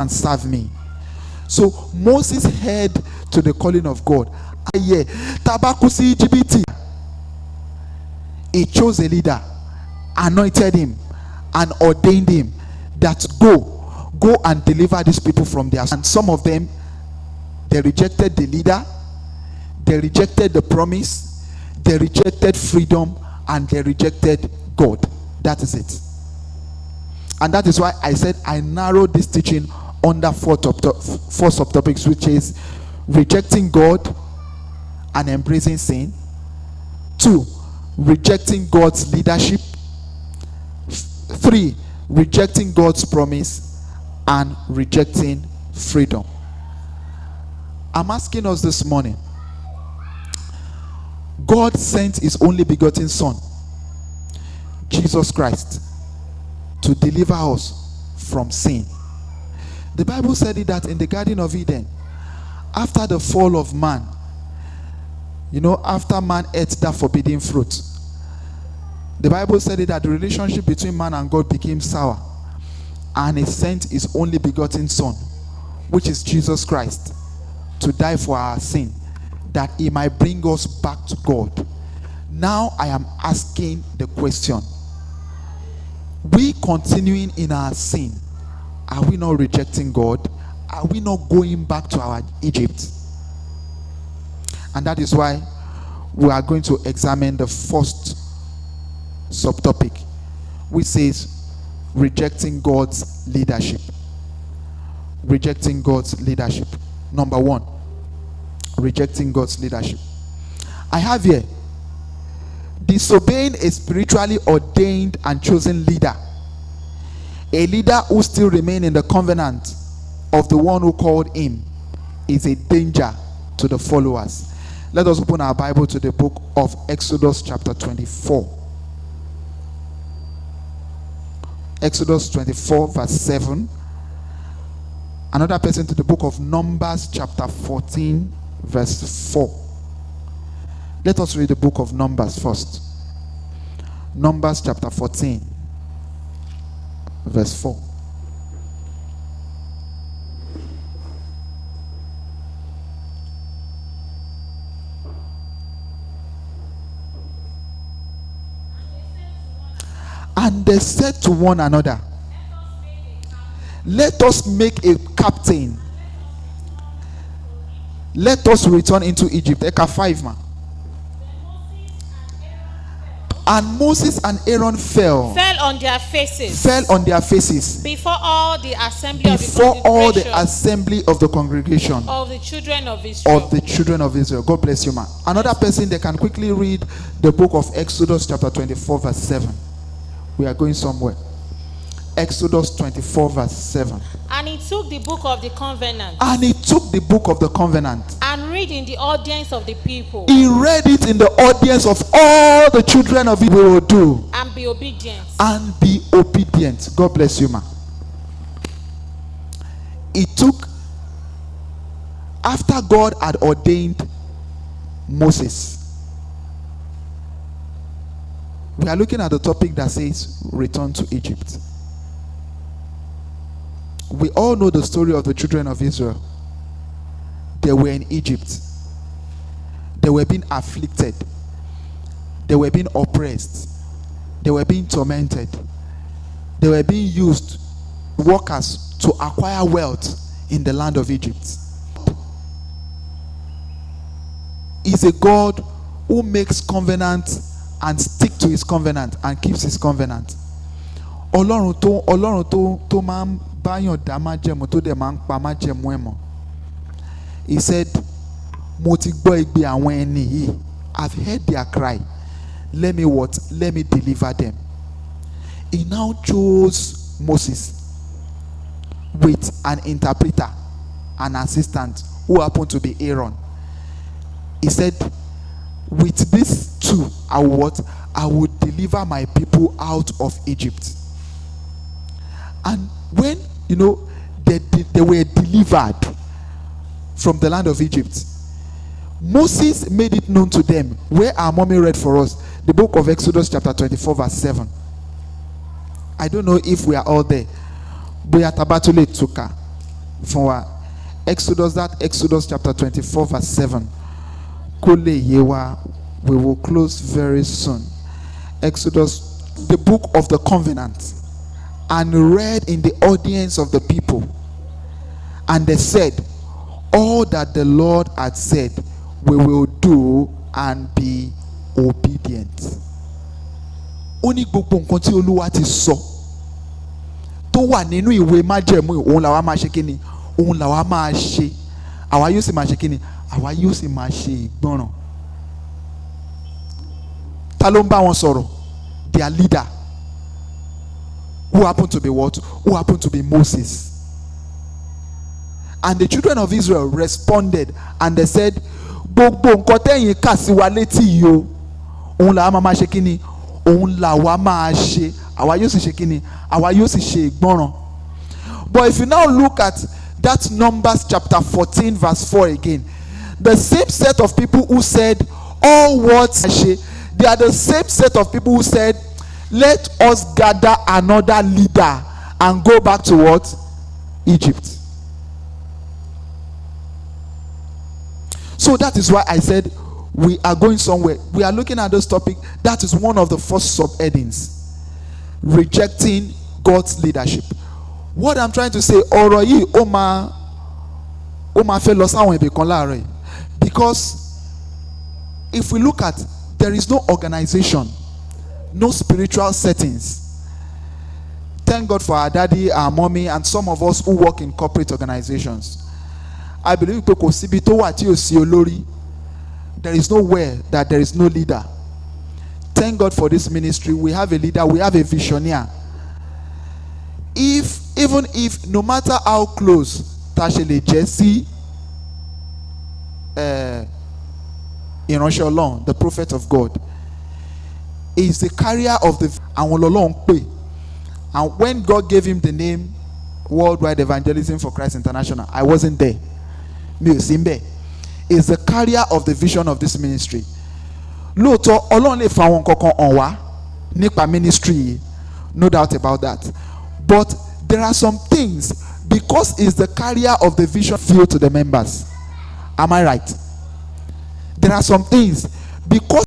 and serve me. So Moses heard to the calling of God. Tabakusi Egypt. He chose a leader, anointed him, and ordained him that go and deliver these people from their. And some of them, they rejected the leader, they rejected the promise, they rejected freedom, and they rejected God. That is it. And that is why I said I narrowed this teaching under four subtopics, which is rejecting God and embracing sin. 2, rejecting God's leadership. 3, rejecting God's promise and rejecting freedom. I'm asking us this morning, God sent his only begotten Son, Jesus Christ, to deliver us from sin. The Bible said it that in the Garden of Eden, after the fall of man, after man ate that forbidden fruit, the Bible said it that the relationship between man and God became sour, and he sent his only begotten Son, which is Jesus Christ, to die for our sin, that he might bring us back to God. Now I am asking the question, we continuing in our sin, are we not rejecting God? Are we not going back to our Egypt? And that is why we are going to examine the first subtopic, which says rejecting God's leadership. Rejecting God's leadership. Number 1, rejecting God's leadership. I have here, disobeying a spiritually ordained and chosen leader. A leader who still remains in the covenant of the one who called him is a danger to the followers. Let us open our Bible to the book of Exodus chapter 24. Exodus 24 verse 7. Another person to the book of Numbers chapter 14 verse 4. Let us read the book of Numbers first. Numbers chapter 14 verse 4. And they said to one another, let us make a captain. Let us return into Egypt. Eka 5 man. And Moses and Aaron fell on their faces. Before all the assembly of the congregation. Of the children of Israel. God bless you, man. Another person, they can quickly read the book of Exodus chapter 24 verse 7. We are going somewhere. Exodus 24 verse 7. And he took the book of the covenant. And read in the audience of the people. He read it in the audience of all the children of Israel. Do. And be obedient. God bless you, ma. He took, after God had ordained Moses. We are looking at the topic that says return to Egypt. We all know the story of the children of Israel. They were in Egypt. They were being afflicted. They were being oppressed. They were being tormented. They were being used workers to acquire wealth in the land of Egypt. Is a God who makes covenant and stick to his covenant and keeps his covenant. Ọlọ́run tó máa ń báyàn dá májẹ̀mú tó dẹ̀ máa ń pa májẹ̀mú ẹ̀ mọ́. He said, mo ti gbọ́ igbe àwọn ẹni yìí. I've heard their cry. Let me deliver them. He now chose Moses with an interpreter, an assistant who happened to be Aaron. He said, with these two, I would deliver my people out of Egypt. And when they were delivered from the land of Egypt, Moses made it known to them, where our mommy read for us, the book of Exodus chapter 24 verse 7. I don't know if we are all there. fún wa. Exodus chapter 24 verse 7. Kó lè yé wa, we will close very soon. Exodus, the book of the covenant, and read in the audience of the people. And they said, all that the Lord had said, we will do and be obedient. Ó ní gbogbo nǹkan tí Olúwa ti sọ tó wà nínú ìwé májẹ̀mú òun làwa máa ṣe kíni, òun làwa máa ṣe. Àwa yóò sì máa ṣe kíni, àwa yóò sì máa ṣe ìgbọràn. Ta ló ń bá wọn sọ̀rọ̀? Their leader, who happened to be what? Who happened to be Moses. And the children of Israel responded and they said, gbogbo nǹkan tẹ́yin kà sí wa létí yìí o, òun làwa máa ṣe kíni, òun làwa máa ṣe. Àwa yóò sì ṣe kíni, àwa yóò sì ṣe ìgbọràn. But if you now look at that Numbers chapter 14 verse 4 again, the same set of people who said all words, they are the same set of people who said, let us gather another leader and go back to what? Egypt. So that is why I said we are going somewhere. We are looking at this topic. That is one of the first subheadings. Rejecting God's leadership. What I'm trying to say, ọ̀rọ̀ yìí ó máa fẹ́ lọ sáwọn ibì kan láàárọ̀ yìí. Because if we look at, there is no organization, no spiritual settings. Thank God for our daddy, our mommy, and some of us who work in corporate organizations. I believe pé kò síbi tó wà tí ò sí olórí. There is nowhere that there is no leader. Thank God for this ministry. We have a leader, we have a visionary. Even if no matter how close Tashele Jesse, ìránṣẹ́ Ọlọ́run, the prophet of God, is the carrier of the àwọn Ọlọ́run pè. And when God gave him the name Worldwide Evangelism for Christ International, I wasn't there. Mi ò sí ńbẹ̀. Is the carrier of the vision of this ministry. Lóòótọ́ Ọlọ́run lè fa àwọn nǹkan kan hàn wá nípa ministry yìí, no doubt about that. But there are some things, because he's the carrier of the vision, feel to the members. Am I right? There are some things, because